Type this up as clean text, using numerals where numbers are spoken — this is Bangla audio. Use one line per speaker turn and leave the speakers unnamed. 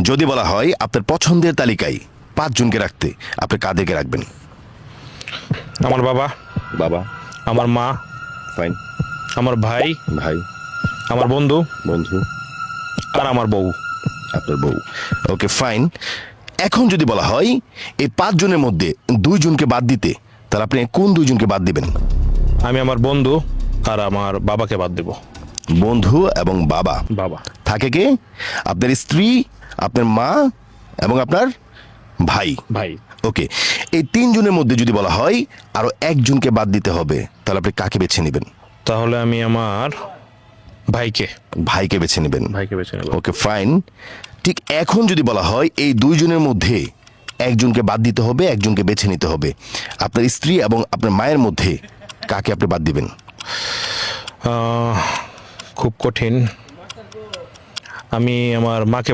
যদি বলা হয় আপনার পছন্দের তালিকায় 5 জনকে রাখতে, আপনি কাদেরকে রাখবেন?
আমার বাবা,
বাবা,
আমার মা,
ফাইন,
আমার ভাই,
ভাই,
আমার বন্ধু
বন্ধু,
আর আমার বউ।
আপনার বউ। Okay fine. এখন যদি বলা হয় এই 5 জনের মধ্যে 2 জনকে বাদ দিতে, তাহলে আপনি কোন 2 জনকে বাদ দিবেন?
আমি আমার বন্ধু আর আমার বাবাকে বাদ দেব।
বন্ধু এবং বাবা।
বাবা
থাকে কে? আপনার স্ত্রী, আপনার মা এবং আপনার ভাই।
ভাই।
ওকে, এই 3 জনের মধ্যে যদি বলা হয় আরো 1 জনকে বাদ দিতে হবে, তাহলে আপনি কাকে বেছে নেবেন?
তাহলে আমি আমার ভাইকে
ভাইকে বেছে নেবেন।
ভাইকে বেছে নেব।
Okay fine. ঠিক এখন যদি বলা হয় এই 2 জনের মধ্যে 1 জনকে বাদ দিতে হবে, 1 জনকে বেছে নিতে হবে, আপনার স্ত্রী এবং আপনার মায়ের মধ্যে কাকে আপনি বাদ দিবেন?
খুব কঠিন। আমি আমার মাকে